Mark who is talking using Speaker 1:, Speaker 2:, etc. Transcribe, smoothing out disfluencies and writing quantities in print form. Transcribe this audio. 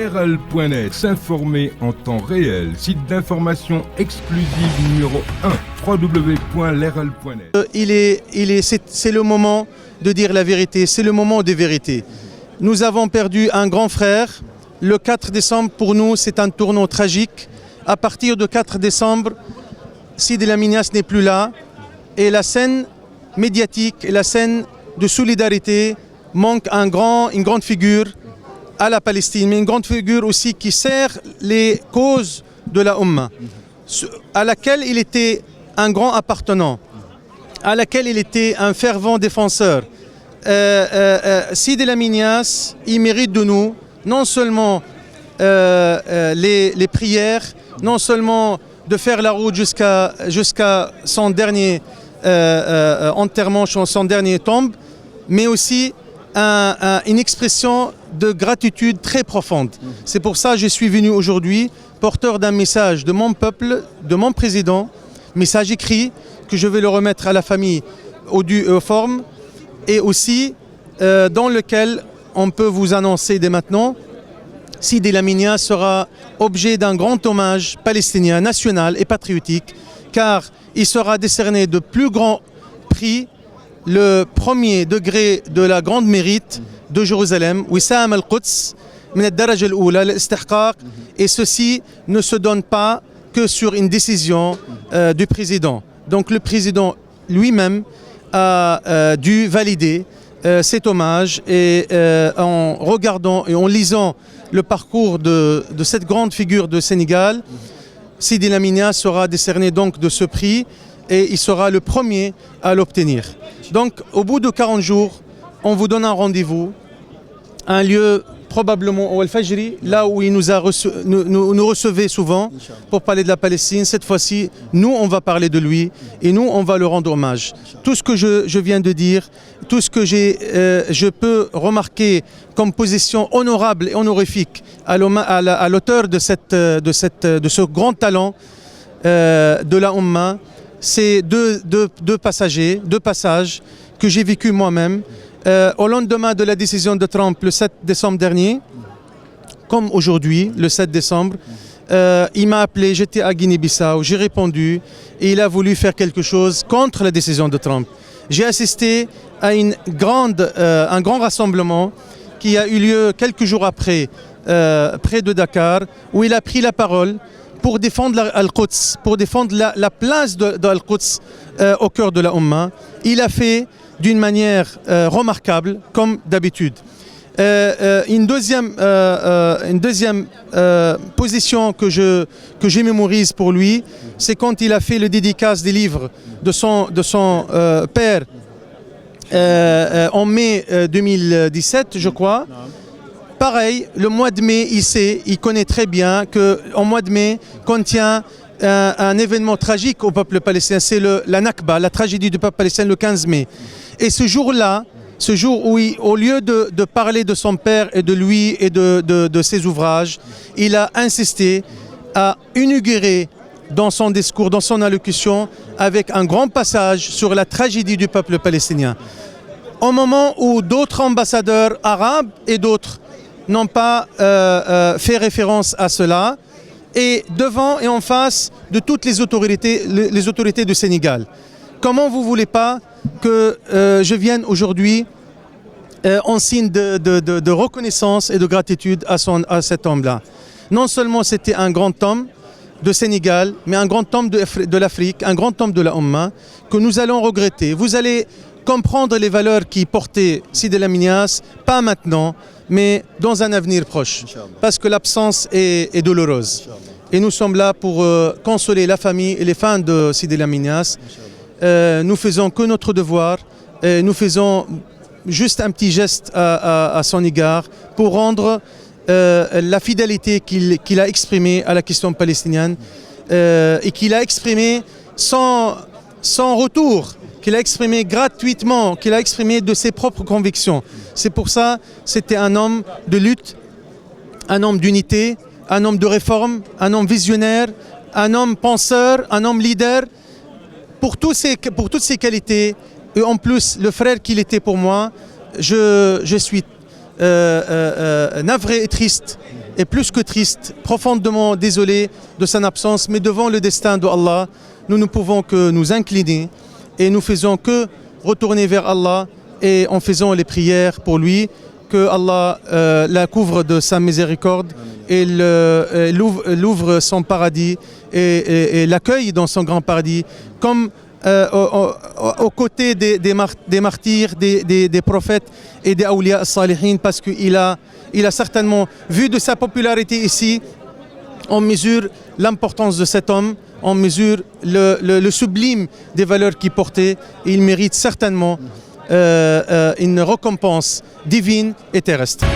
Speaker 1: Leral.net, s'informer en temps réel. Site d'information exclusive numéro 1, www.leral.net.
Speaker 2: C'est le moment de dire la vérité, c'est le moment des vérités. Nous avons perdu un grand frère. Le 4 décembre, pour nous, c'est un tournant tragique. À partir de 4 décembre, Sidi Lamine Niasse n'est plus là. Et la scène médiatique et la scène de solidarité manque une grande figure à la Palestine, mais une grande figure aussi qui sert les causes de la Ummah, à laquelle il était un grand appartenant, à laquelle il était un fervent défenseur. Sidi Lamine Niasse, il mérite de nous non seulement les prières, non seulement de faire la route jusqu'à son dernier enterrement, son dernier tombe, mais aussi une expression de gratitude très profonde. C'est pour ça que je suis venu aujourd'hui, porteur d'un message de mon peuple, de mon président, message écrit que je vais le remettre à la famille aux formes, et aussi dans lequel on peut vous annoncer dès maintenant, Sidi Lamine Niasse sera objet d'un grand hommage palestinien, national et patriotique, car il sera décerné de plus grands prix, le premier degré de la grande mérite de Jérusalem, Wissam al-Quds, min ad-daraja al-oula, l'istihqaq, et ceci ne se donne pas que sur une décision du président. Donc le président lui-même a dû valider cet hommage, et en regardant et en lisant le parcours de cette grande figure de Sénégal, Sidi Lamine Niasse sera décerné donc de ce prix, et il sera le premier à l'obtenir. Donc au bout de 40 jours, on vous donne un rendez-vous, un lieu probablement au Al-Fajri, là où il nous recevait souvent pour parler de la Palestine. Cette fois-ci, nous, on va parler de lui, et nous, on va le rendre hommage. Tout ce que je viens de dire, tout ce que je peux remarquer comme position honorable et honorifique à l'auteur de ce grand talent de la Ummah, c'est deux passages que j'ai vécu moi-même. Au lendemain de la décision de Trump le 7 décembre dernier, comme aujourd'hui, le 7 décembre, il m'a appelé, j'étais à Guinée-Bissau, j'ai répondu, et il a voulu faire quelque chose contre la décision de Trump. J'ai assisté à un grand rassemblement qui a eu lieu quelques jours après, près de Dakar, où il a pris la parole pour défendre Al-Quds, pour défendre la place d'Al-Quds au cœur de la Ummah. Il a fait d'une manière remarquable, comme d'habitude. Une deuxième position que je mémorise pour lui, c'est quand il a fait le dédicace des livres de son père en mai 2017, je crois. Pareil, le mois de mai, il connaît très bien qu'en mois de mai contient un événement tragique au peuple palestinien, c'est la Nakba, la tragédie du peuple palestinien le 15 mai. Et ce jour-là, ce jour où, au lieu de parler de son père et de lui et de ses ouvrages, il a insisté à inaugurer dans son discours, dans son allocution, avec un grand passage sur la tragédie du peuple palestinien. Au moment où d'autres ambassadeurs arabes et d'autres n'ont pas fait référence à cela, et devant et en face de toutes les autorités du Sénégal. Comment vous ne voulez pas que je vienne aujourd'hui en signe de reconnaissance et de gratitude à cet homme-là? Non seulement c'était un grand homme de Sénégal, mais un grand homme de l'Afrique, un grand homme de la Ummah, que nous allons regretter. Vous allez comprendre les valeurs qui portaient Sidi Lamine Niasse, pas maintenant, mais dans un avenir proche, parce que l'absence est douloureuse. Et nous sommes là pour consoler la famille et les fans de Sidi Lamine Niasse. Nous faisons que notre devoir, nous faisons juste un petit geste à son égard pour rendre la fidélité qu'il a exprimée à la question palestinienne, et qu'il a exprimée sans retour, qu'il a exprimé gratuitement, qu'il a exprimé de ses propres convictions. C'est pour ça que c'était un homme de lutte, un homme d'unité, un homme de réforme, un homme visionnaire, un homme penseur, un homme leader. Pour toutes ces qualités, et en plus le frère qu'il était pour moi, je suis navré et triste, et plus que triste, profondément désolé de son absence, mais devant le destin de Allah, nous ne pouvons que nous incliner et nous faisons que retourner vers Allah et en faisant les prières pour lui, que Allah la couvre de sa miséricorde et l'ouvre son paradis et l'accueille dans son grand paradis, comme aux côtés des martyrs, des prophètes et des awliya as-salihin, parce qu'il a certainement vu de sa popularité ici, on mesure l'importance de cet homme, on mesure le sublime des valeurs qu'il portait, et il mérite certainement une récompense divine et terrestre.